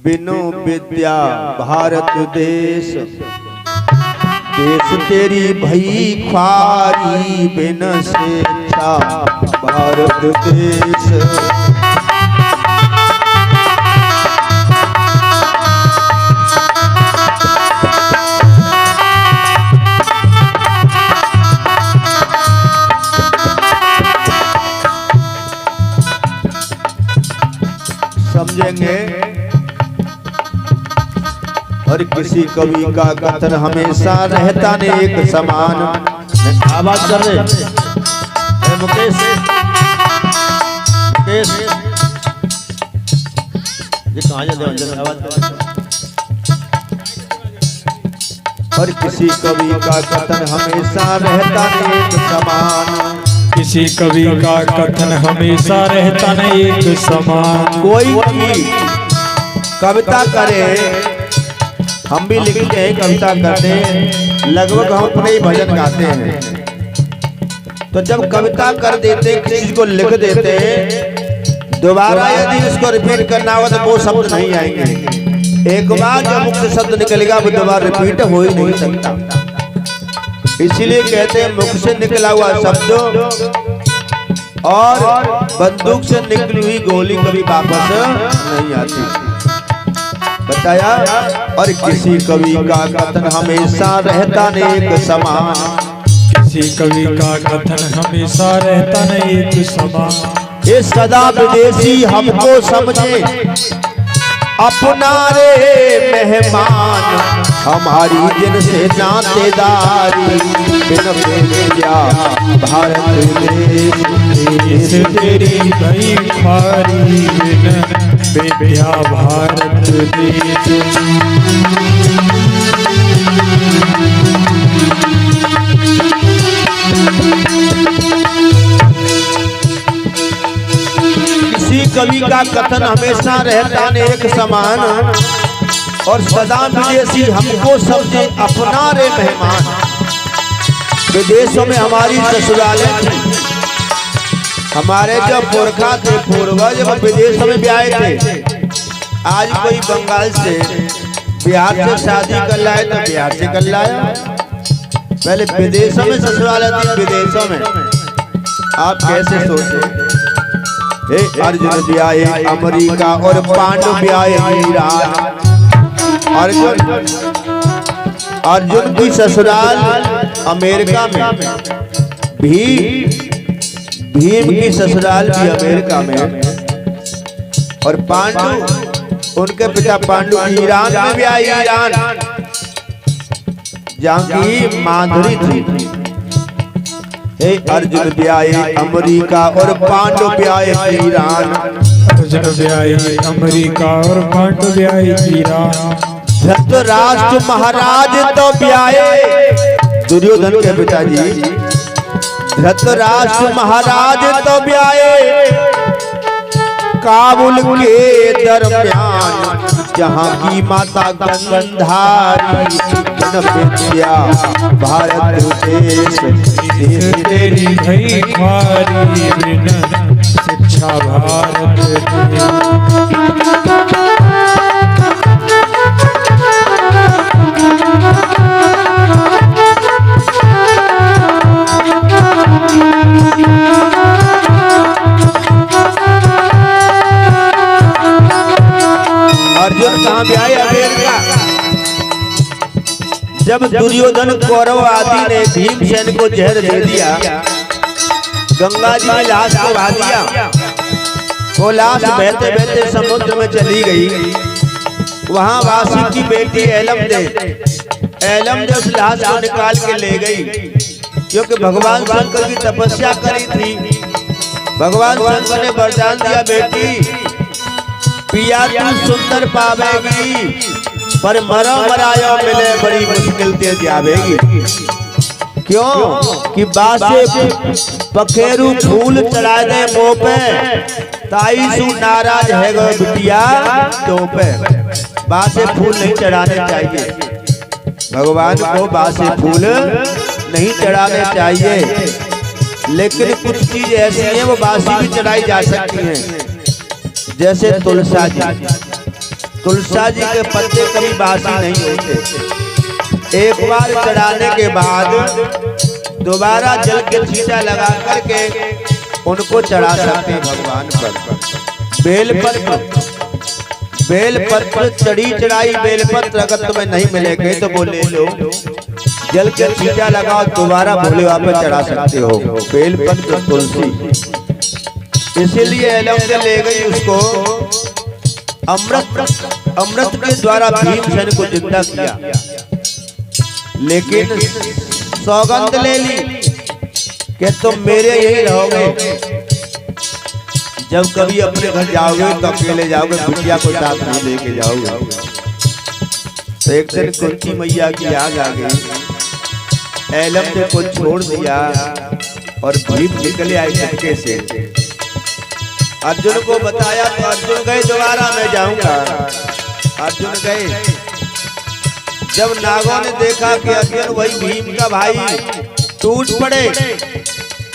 बिनु विद्या भारत देश, देश तेरी भई ख्वारी, बिन शिक्षा भारत देश। समझेंगे। और किसी कवि का कथन हमेशा रहता ने एक समान। आवाज कर रहे मुकेश, मुकेश ये कहाँ जाते आवाज। और किसी कवि का कथन हमेशा रहता ने एक समान, किसी कवि का कथन हमेशा रहता न एक समान। कोई भी कविता करे, हम भी लिखते हैं, कविता करते हैं, लगभग हम अपने ही भजन गाते हैं। तो जब कविता कर देते, किसी को लिख देते, दोबारा यदि उसको रिपीट करना होगा तो वो शब्द नहीं आएंगे। एक बार जब मुख से शब्द निकलेगा वो दोबारा रिपीट हो ही नहीं सकता। इसीलिए कहते हैं मुख से निकला हुआ शब्द और बंदूक से निकली हुई गोली कभी वापस नहीं आती। बताया। और किसी कवि का कथन हमेशा रहता ने एक समान, किसी कवि का कथन हमेशा रहता न एक समान। ये सदा विदेशी हमको समझे अपना रे मेहमान, हमारी जिनसे नातेदारी, बिन विद्या भारत देश, तेरी भई ख्वारी, बिन विद्या भारत देश। किसी कवि का कथन हमेशा रहता ने एक समान, और सदा विदेशी हमको समझे अपना रे मेहमान। विदेशों में हमारी ससुरालें थी, हमारे जो पुरखा थे, पूर्वज वो विदेशों में भी आए थे। आज कोई बंगाल से बिहार से शादी कर लाए तो बिहार से कर लाया, पहले विदेशों में ससुरालें थी। विदेशों में आप कैसे सोचे। अर्जुन भी आए अमेरिका और पांडु भी आए ईरान। अर्जुन की ससुराल अमेरिका में, भीम की ससुराल भी अमेरिका में, और पांडु उनके पिता पांडु ईरान में भी आए। ईरान जहाँ की माधुरी थी। अर्जुन भी आए अमेरिका और पांडु भी आए ईरान। अर्जुन भी आए अमेरिका और पांडु भी आए ईरान। धृतराष्ट्र महाराज तो भी आए, दुर्योधन के पिताजी। धृतराष्ट्र महाराज तो भी आए काबुल के दरमियान, जहाँ की माता गंधारी, विद्या भारत देश, तेरी भई ख्वारी, बिन शिक्षा भारत देश। अर्जुन कहाँ भी आए अमेरिका। जब दुर्योधन कौरव आदि ने भीमसेन को जहर दे दिया, गंगा जी में लाश को बहा दिया, वो लाश बहते बहते समुद्र में चली गई। वहां वासी की बेटी एलम ने उस लाश को निकाल के ले गई, क्योंकि भगवान शंकर की तपस्या करी थी। भगवान शंकर ने वरदान दिया, बेटी पिया तू सुंदर पावेगी, पर मरो मरायो मिले बड़ी मुश्किल ते जावेगी। क्यों कि बासे पखेरु फूल चढ़ा दे मुँह पे, ताई सु नाराज है गो बिटिया तो पे। बासे फूल नहीं चढ़ाने चाहिए, भगवान को बासे फूल नहीं चढ़ाने चाहिए। लेकिन कुछ चीज ऐसी है वो बासी भी चढ़ाई जा सकती हैं, जैसे तुलसा जी। तुलसा जी के पत्ते कभी बासी नहीं होते। एक बार चढ़ाने के बाद दोबारा जल के छींटा लगा करके उनको चढ़ा सकते हैं भगवान पर। बेलपत्र चढ़ी चढ़ाई बेलपत्र अगर तुम्हें नहीं मिलेंगे तो वो ले लो, जल के छींटा लगाओ, दोबारा भोले बाबा पे चढ़ा सकते हो। बेलपत्र तुलसी, इसीलिए एलम से ले गई उसको। अमृत के द्वारा भीमसेन को जिंदा किया, लेकिन सौगंध ले ली कि तुम मेरे यही रहोगे। जब कभी अपने घर जाओगे तो अकेले जाओगे, बिटिया को साथ नहीं लेके जाओगे। तो एक दिन कुंती मैया की याद आ गई, एलम ने को छोड़ दिया और भीम निकले आए चक्के से। अर्जुन को बताया तो अर्जुन गए, दोबारा मैं जाऊंगा। अर्जुन गए, जब नागों ने देखा कि अर्जुन वही भीम का भाई, टूट पड़े,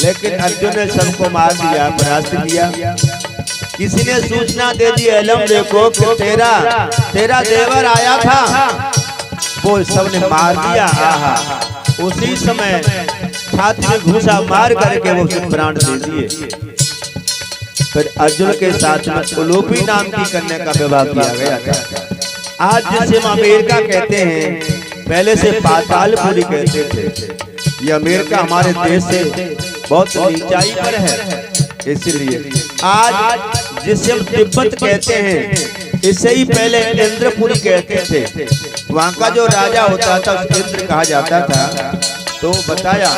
लेकिन अर्जुन ने सबको मार दिया, परास्त किया। किसी ने सूचना दे दी एलम को कि तेरा देवर आया था, वो सबने मार दिया। आहा, उसी समय छाती में घूसा मार करके वो प्राण दे दिए। फिर अर्जुन के साथ में उलूपी नाम की कन्या का विवाह किया गया था। आज जिसे हम अमेरिका कहते हैं, पहले से पातालपुरी कहते थे। ये अमेरिका हमारे देश से बहुत ऊंचाई पर है, इसलिए आज जिसे हम तिब्बत कहते हैं, इससे ही पहले इंद्रपुरी कहते थे। वहाँ का जो राजा होता था उसको इंद्र कहा जाता था। तो बताया,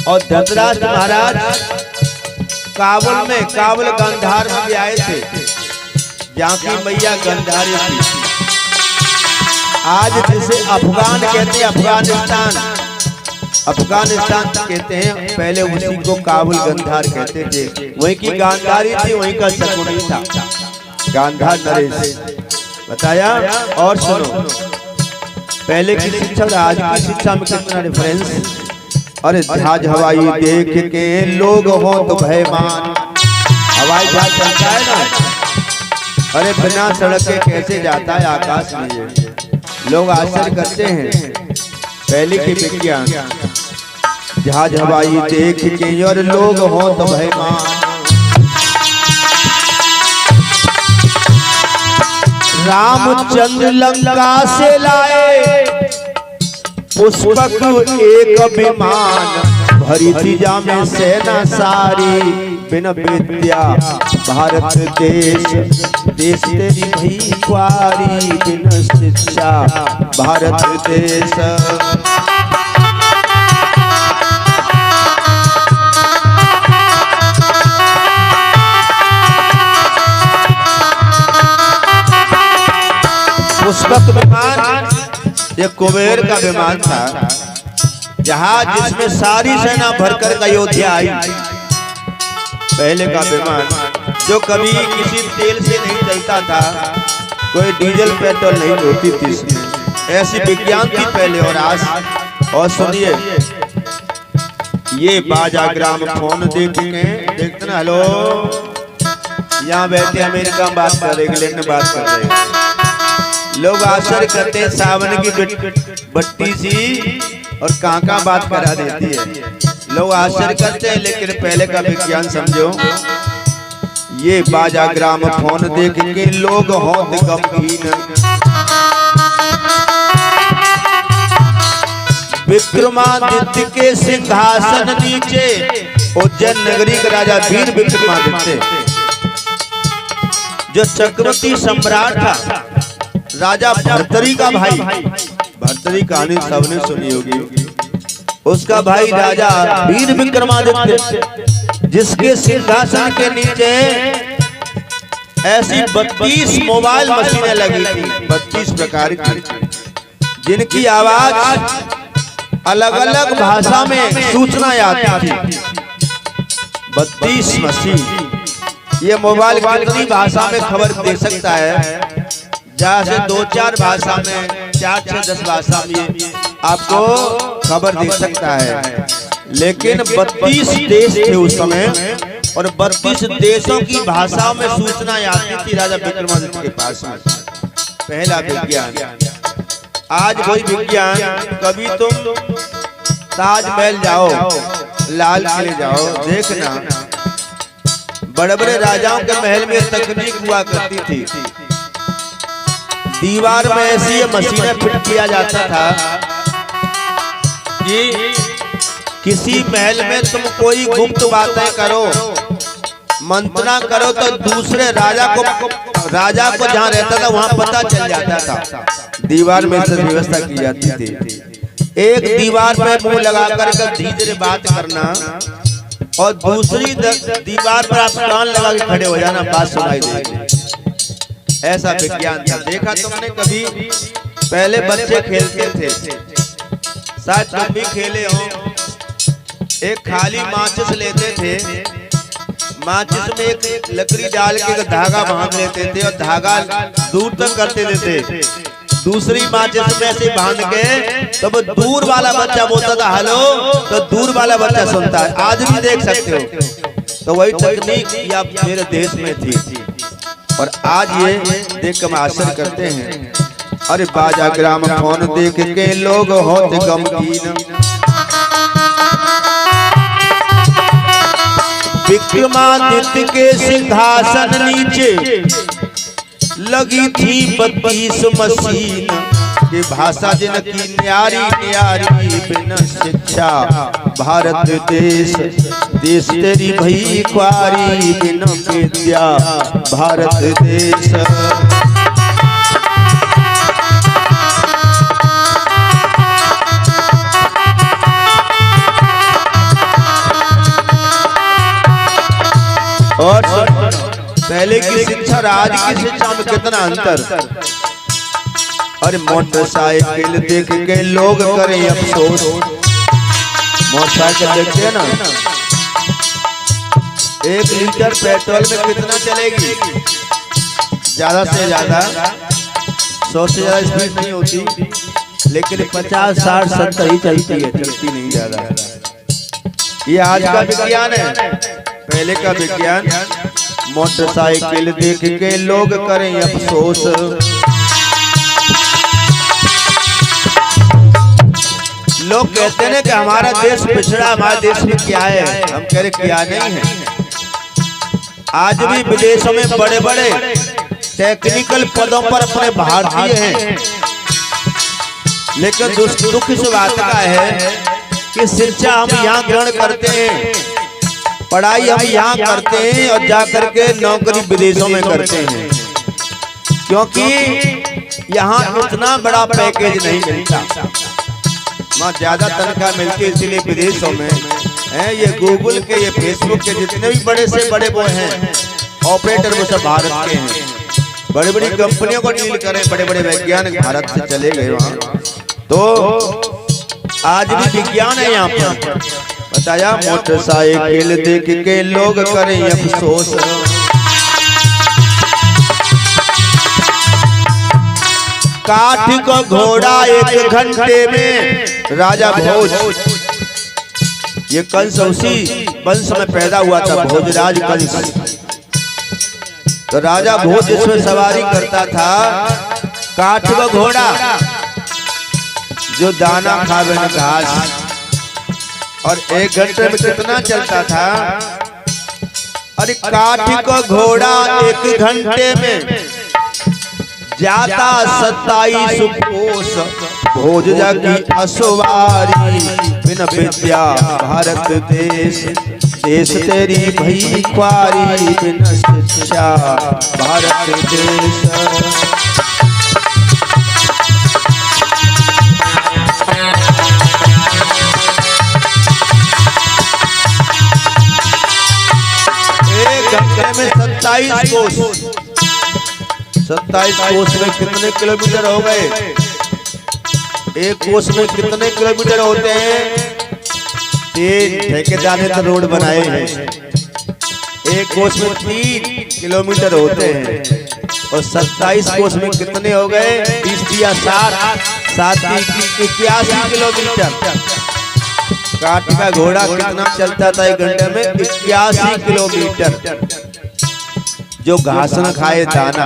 और धृतराष्ट्र महाराज काबुल गांधार में भी आए थे, जहाँ की मैया गांधारी थी। आज जिसे अफगान कहते हैं, अफगानिस्तान कहते हैं, पहले उसी को काबुल गांधार कहते थे। वहीं की गांधारी थी, वहीं का शकुनी था गांधार नरेश। बताया। और सुनो, पहले की शिक्षा और आज की शिक्षा में कितना डिफरेंस। अरे जहाज हवाई देख के लोग हो तो भयमान। हवाई जहाज चलता है ना, अरे बिना सड़क के कैसे जाता है आकाश में, ये लोग आश्चर्य करते हैं। पहले की विज्ञान, जहाज हवाई देख के और लोग हो तो भयमान। रामचंद्र लंका से लाए पुष्पक एक विमान, भरी दिजा में सेना सारी, बिन विद्या भारत देश तेरी भई क्वारी, बिन शिक्षा भारत देश। पुष्पक विमान ये कुबेर का विमान था, जहाज जिसमें सारी सेना भरकर अयोध्या आई। पहले का विमान जो कभी किसी तेल से नहीं चलता था, कोई डीजल पेट्रोल नहीं होती थी इसमें, ऐसी विज्ञान थी पहले और आज। और सुनिए, ये बाजा ग्राम फोन देखते ना, हेलो, यहाँ बैठे अमेरिका में बात कर रहे, इंग्लैंड में बात कर रहे, लोग आश्चर्य करते हैं, सावन की बट्टी सी और कहाँ बात करा देती है। लोग आश्चर्य करते हैं, लेकिन पहले का विज्ञान समझो। ये बाजा ग्राम फोन देख के लोग होत गमगीन, विक्रमादित्य के सिंहासन नीचे, उज्जैन नगरी का राजा वीर विक्रमादित्य, जो चक्रवर्ती सम्राट था, राजा भर्तरी का भाई, भर्तरी कहानी सबने सुनी होगी। उसका भाई राजा वीर विक्रमादित्य, जिसके सिंहासन के नीचे ऐसी 32 मोबाइल मशीनें लगी थी, 32 प्रकार की, जिनकी आवाज अलग अलग भाषा में सूचना आती थी। 32 मशीन, ये मोबाइल कितनी भाषा में खबर दे सकता है? जहाँ से 2-4 भाषा में, 4 से 10 भाषा में आपको खबर दे सकता है। लेकिन 32 देश थे उस समय, और 32 देशों की भाषाओं में सूचना आती थी राजा विक्रमादित्य के पास में। पहला विज्ञान। आज वही विज्ञान, कभी तुम ताजमहल जाओ, लाल किले जाओ, देखना बड़े बड़े राजाओं के महल में तकनीक हुआ करती थी। दीवार में ऐसी मशीनें फिट किया जाता था कि किसी महल में तुम कोई गुप्त बातें करो, मंत्रणा करो, तो दूसरे राजा को जहाँ रहता था वहां पता चल जाता था। दीवार में से व्यवस्था की जाती थी। एक दीवार पे मुंह लगा कर धीरे बात करना और दूसरी दीवार पर आप कान लगा के खड़े हो जाना, बात सुनाई देगी। ऐसा विज्ञान था। देखा तुमने कभी? पहले बच्चे खेलते थे, शायद तुम भी खेले हो। एक खाली माचिस लेते थे, माचिस में एक लकड़ी डाल के धागा बांध लेते थे और धागा दूर तक करते देते। दूसरी माचिस में से बांध के तब तो दूर वाला बच्चा बोलता था हेलो, तो दूर वाला बच्चा सुनता है। आज भी देख सकते हो। तो वही तकनीक या मेरे देश में थी और आज ये देख कर आश्चर्य करते हैं। अरे बाजा ग्रामोफोन देख के लोग होते गमगीन। विक्रमादित्य के सिंहासन नीचे लगी थी 32 मशीन के भाषा जिनकी न्यारी न्यारी बिन शिक्षा। भारत देश देश तेरी भई ख्वारी बिन विद्या। भारत देश और पहले की शिक्षा और आज की शिक्षा में कितना अंतर। अरे मोटरसाइकिल देख के लोग करें अफसोस। मोटरसाइकिल देखते हैं ना, 1 लीटर पेट्रोल में कितना चलेगी? ज्यादा से ज्यादा 100 से ज्यादा स्पीड नहीं होती, लेकिन 50, 60, 70 ही चलती है, चलती नहीं ज्यादा। ये आज का विज्ञान है। पहले का विज्ञान। मोटरसाइकिल देख के लोग करें अफसोस। लोग कहते हैं कि हमारा देश पिछड़ा, हमारे देश में क्या है? हम कह रहे क्या नहीं है। आज भी विदेशों में बड़े बड़े टेक्निकल पदों पर अपने भारतीय हैं, लेकिन दुख इस बात का है कि शिक्षा हम यहाँ ग्रहण करते हैं, पढ़ाई हम यहाँ करते हैं और जाकर के नौकरी विदेशों में करते हैं, क्योंकि यहाँ इतना बड़ा पैकेज नहीं मिलता। वहाँ ज्यादा तनख्वाह मिलती है, इसीलिए विदेशों में है। ये गूगल के, ये फेसबुक के जितने भी बड़े से बड़े वो हैं ऑपरेटर, वो सब भारत के हैं। बड़ी बड़ी कंपनियों को डील करें, बड़े बड़े वैज्ञानिक भारत से चले गए वहाँ। तो आज भी विज्ञान है यहाँ पर। बताया मोटरसाइकिल देख के लोग करें अफसोस। काठ को घोड़ा 1 घंटे में राजा भोज। ये कंस उसी वंश में पैदा हुआ था, भोजराज कंस। तो राजा भोज इसमें सवारी करता था, काठ को घोड़ा जो दाना खावे न घास। और 1 घंटे में कितना चलता था? अरे काठ को घोड़ा 1 घंटे में जाता 27 कोस। भोज जागी असवारी बिन विद्या। भारत देश देश तेरी भई ख्वारी बिन शिक्षा। भारत देश में 27 कोस। 27 कोस में कितने किलोमीटर हो गए? 1 कोस में कितने किलोमीटर होते हैं? 3 ठेकेदार ने तो रोड बनाए हैं। 1 कोस में 3 किलोमीटर होते हैं और 27 कोस में कितने हो गए? 20 या 7 81 किलोमीटर। काठ का घोड़ा कितना चलता था 1 घंटे में? 81 किलोमीटर, जो घास न खाए दाना।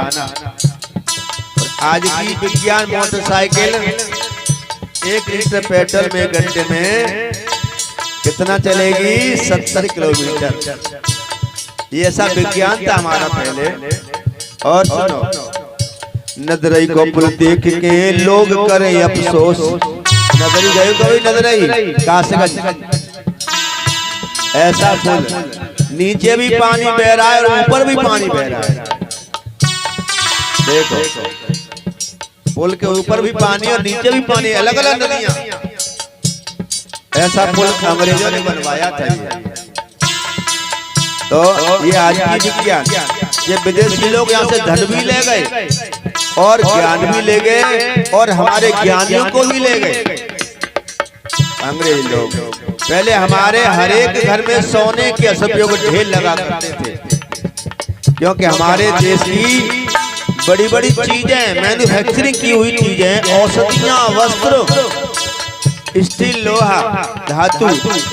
आज की विज्ञान मोटरसाइकिल 1 लीटर पेट्रोल में 1 घंटे में कितना चलेगी? 70 किलोमीटर। ये ऐसा विज्ञान था हमारा पहले। और सुनो, नदरई को पुल देख के लोग करें अफसोस। नदरी गए कभी? नदरई कासगंज, ऐसा पुल, नीचे भी पानी बह रहा है और ऊपर भी पानी बह रहा है। देखो, पुल के ऊपर भी पानी और नीचे भी पानी, अलग अलग नदियां। ऐसा पुल अंग्रेजों ने बनवाया था ये। तो ये आज की विज्ञान, ये विदेशी लोग यहाँ से धन भी ले गए और ज्ञान भी ले गए और हमारे ज्ञानियों को भी ले गए अंग्रेज लोग। पहले हमारे हर एक घर में सोने के असभ्यों को ढेर लगा करते थे, क्योंकि हमारे देश की बड़ी बड़ी चीजें, मैन्युफैक्चरिंग की हुई चीजें, औषधियां, वस्त्र, स्टील, लोहा, धातु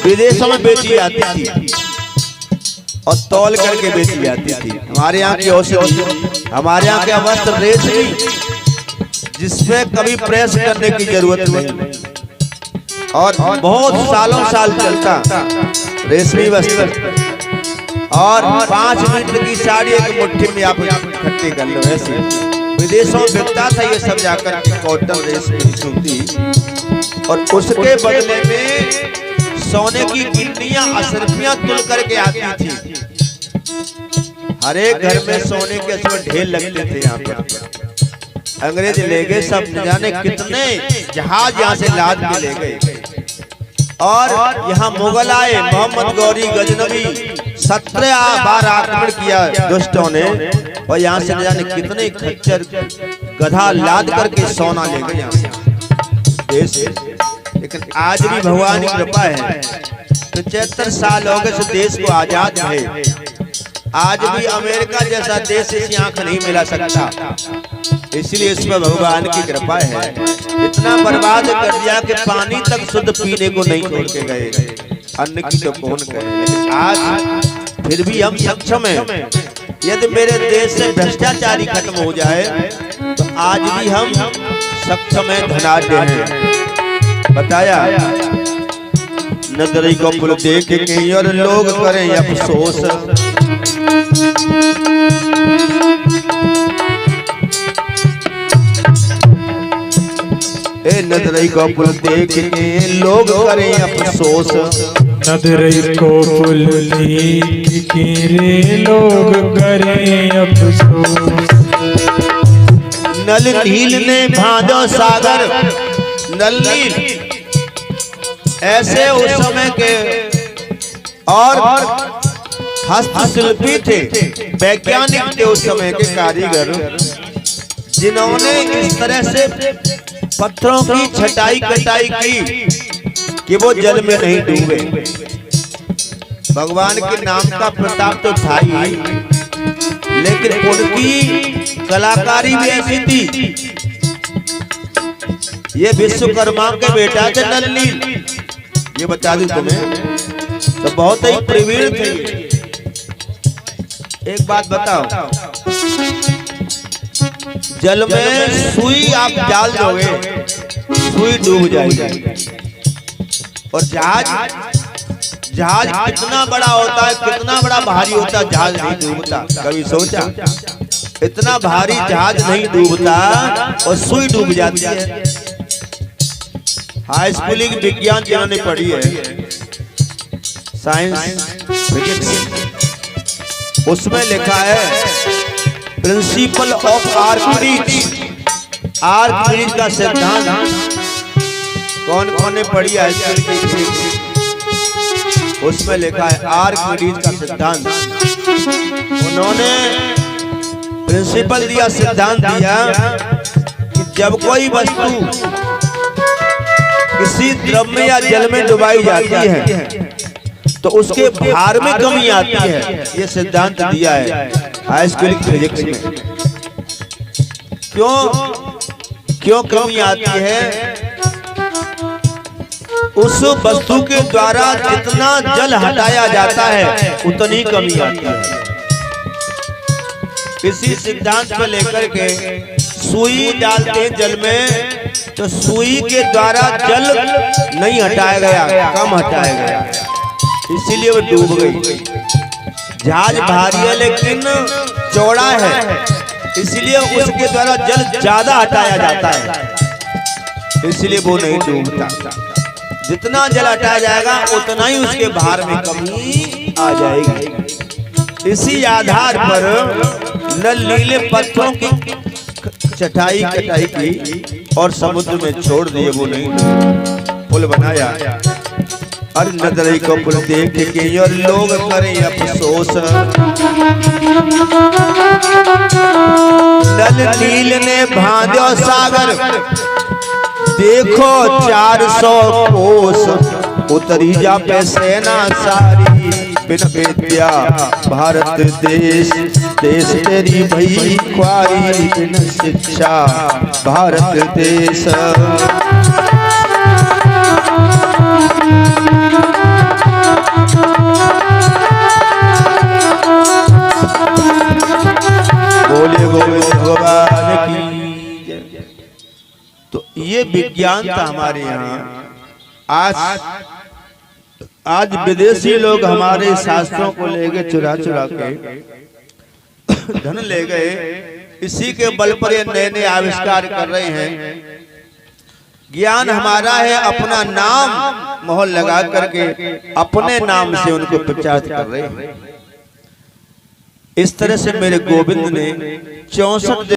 विदेशों में बेची जाती थी और तौल करके बेची जाती थी। हमारे यहाँ की औषधि, हमारे यहाँ के वस्त्र रेशमी, जिसमें कभी प्रेस करने की जरूरत नहीं और बहुत सालों साल चलता रेशमी वस्त्र। और 5 मीटर की साड़ी एक मुट्ठी में आप इकट्ठी कर लो। ऐसे विदेशों में बिकता था ये सब जाकर के कॉटन, रेशमी, सूती। और उसके बदले में सोने की गिट्टियां, अशरफियां तुल करके आती थी। हर एक घर में सोने के ढेर लगते थे। यहाँ पर अंग्रेज ले गए सब, न जाने कितने जहाज यहाँ से लाद के ले गए। और यहाँ मुगल आए, मोहम्मद गौरी गजनवी, 17 बार आक्रमण किया दुष्टों ने और यहाँ से न जाने कितने खच्चर गधा लाद करके सोना ले गए यहाँ से देश। लेकिन आज भी भगवान की कृपा है, 75 साल हो गए देश को आजाद है। आज भी अमेरिका जैसा देश इसी आंख नहीं मिला सकता, इसलिए इसमें भगवान की कृपा है। इतना बर्बाद कर दिया कि पानी तक शुद्ध पीने को नहीं छोड़ के गए, अन्न की तो कौन करे। लेकिन आज फिर भी हम सक्षम हैं। यदि मेरे देश से भ्रष्टाचारी खत्म हो जाए तो आज भी हम सक्षम हैं, धनाढ्य हैं। बताया, नदरी को पुल देख के और लोग करें अफसोस। नदरई को पुल देख के लोग करें अफसोस। नदरई को पुल देख के लोग करें अफसोस। नल नील ने भादो सागर, नल नील ऐसे उस समय के और हस्तशिल्पी थे, वैज्ञानिक थे उस समय के कारीगर, जिन्होंने इस तरह से पत्थरों की छटाई कटाई की कि वो जल में नहीं डूबे। भगवान के नाम का प्रताप तो था ही, लेकिन उनकी कलाकारी भी ऐसी थी। ये विश्वकर्मा के बेटा थे नल नील, ये बता दूं तुम्हें, तो बहुत ही प्रवीण थे। एक बात बताओ, जल में सुई आप डाल दोगे, सुई डूब जाएगी। और जहाज कितना बड़ा होता है, कितना बड़ा भारी होता है, जहाज नहीं डूबता। कभी सोचा? इतना भारी जहाज नहीं डूबता और सुई डूब जाती है। हाई स्कूल की विज्ञान जिन्होंने पढ़ी है, साइंस फिजिक्स, उसमें लिखा है प्रिंसिपल ऑफ आर्किमिडीज, आर्किमिडीज का सिद्धांत। कौन कौन ने पढ़ी है इसकी? उसमें लिखा है आर्किमिडीज का सिद्धांत। उन्होंने प्रिंसिपल दिया, सिद्धांत दिया कि जब कोई वस्तु किसी द्रव्य या जल में डुबाई जाती है तो उसके भार में कमी आती है। ये सिद्धांत दिया है हाई स्कूल फिजिक्स में। क्यों कमी आती है? उस वस्तु के द्वारा जितना जल हटाया जाता है उतनी कमी आती है। इसी सिद्धांत को लेकर के सुई डालते हैं जल में, तो सुई के द्वारा जल नहीं हटाया गया, कम हटाया गया, इसीलिए वो डूब गई। जहाज भारी है लेकिन चौड़ा है, इसलिए उसके द्वारा जल ज्यादा हटाया जाता है, इसलिए वो नहीं डूबता। जितना जल हटाया जाएगा उतना ही उसके भार में कमी आ जाएगी। इसी आधार पर नल नीले पत्थरों की चटाई कटाई की और समुद्र में छोड़ दिए, वो नहीं पुल बनाया। अरे नदरई को पुल देख के और लोग करें अफसोस, नल नील ने भांजो सागर, देखो 400 कोस, उतरी जा पे सेना सारी, बिन विद्या भारत देश, देश तेरी भई ख्वारी, बिन शिक्षा भारत देश। बोले गोविंद भगवान की। तो ये विज्ञान था हमारे यहाँ। आज विदेशी लोग हमारे शास्त्रों को ले गए, चुरा चुरा के धन ले गए, इसी के बल पर ये नए नए आविष्कार कर रहे हैं। ज्ञान हमारा है, अपना नाम मोहर लगा करके अपने नाम से उनको प्रचार कर रहे हैं। इस तरह से मेरे गोविंद ने 64